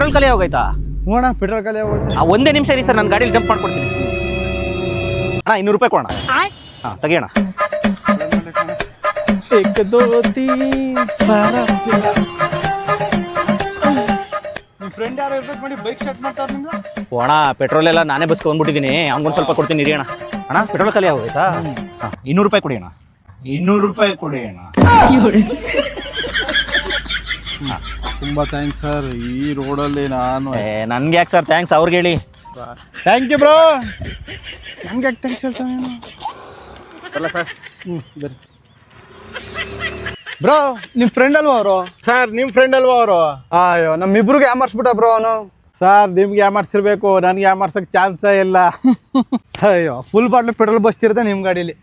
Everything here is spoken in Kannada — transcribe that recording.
ಪೆಟ್ರೋಲ್ ಖಾಲಿ ಹೋಗೈತಾ? ನೋಡೋಣ ಪೆಟ್ರೋಲ್ ಖಾಲಿ ಆಗೋಯ್ತು. ಒಂದೇ ನಿಮಿಷ ಇರಿ ಸರ್, ನಾನು ಗಾಡೀಲಿ ಡಂಪ್ ಮಾಡ್ಕೊಡ್ತೀನಿ ಅಣ್ಣ. 200 ರೂಪಾಯಿ ಕೊಡೋಣ. ಹಾಂ ತೆಗಿಯೋಣ. ನಿಮ್ಮ ಫ್ರೆಂಡ್ ಯಾರು ಇರ್ಬೇಕು ಮಾಡಿ ಬೈಕ್ ಸ್ಟಾರ್ಟ್ ಮಾಡ್ತಾರೆ ನಿಮ್ದು? ಅಣ್ಣ ಪೆಟ್ರೋಲ್ ಎಲ್ಲ ನಾನೇ ಬಸ್ಗೆ ಬಂದ್ಬಿಟ್ಟಿದ್ದೀನಿ, ಅವ್ನಿಗೊಂದು ಸ್ವಲ್ಪ ಕೊಡ್ತೀನಿ ಇರಿ ಅಣ್ಣ. ಅಣ್ಣ ಪೆಟ್ರೋಲ್ ಖಾಲಿ ಆಗೋಯ್ತಾ? ಹಾಂ 200 ರೂಪಾಯಿ ಕೊಡಿ ಅಣ್ಣ. 200 ರೂಪಾಯಿ ಕೊಡಿ ಅಣ್ಣ. ತುಂಬಾ ಥ್ಯಾಂಕ್ಸ್ ಸರ್. ಈ ರೋಡಲ್ಲಿ ನಾನು ನನ್ಗೆ ಯಾಕೆ ಸರ್ ಥ್ಯಾಂಕ್ಸ್, ಅವ್ರಿಗೆ ಹೇಳಿ. Thank you bro. ನಮ್ಗೆ ಯಾಕೆ ಥ್ಯಾಂಕ್ಸ್ ಹೇಳ್ತಾನೆ ಅಲ್ಲ ಸರ್. ಬರ್ರಿ ಬ್ರೋ. ನಿಮ್ಮ ಫ್ರೆಂಡ್ ಅಲ್ವಾ ಅವರು? ಸರ್ ನಿಮ್ಮ ಫ್ರೆಂಡ್ ಅಲ್ವಾ ಅವರು? ಅಯ್ಯೋ ನಮ್ಮಿಬ್ರಿಗೆ ಯಾಮಾರ್ಸ್ಬಿಟ್ಟ ಬ್ರೋ ಅವನು. ಸರ್ ನಿಮ್ಗೆ ಯಾಮಾರ್ಸಿರ್ಬೇಕು, ನನಗೆ ಯಾಮಾರ್ಸಕ್ಕೆ ಚಾನ್ಸೇ ಇಲ್ಲ. ಅಯ್ಯೋ ಫುಲ್ ಬಾಟ್ಲ್ ಪೆಟ್ರೋಲ್ ಬಸ್ತಿರುತ್ತೆ ನಿಮ್ಮ ಗಾಡೀಲಿ.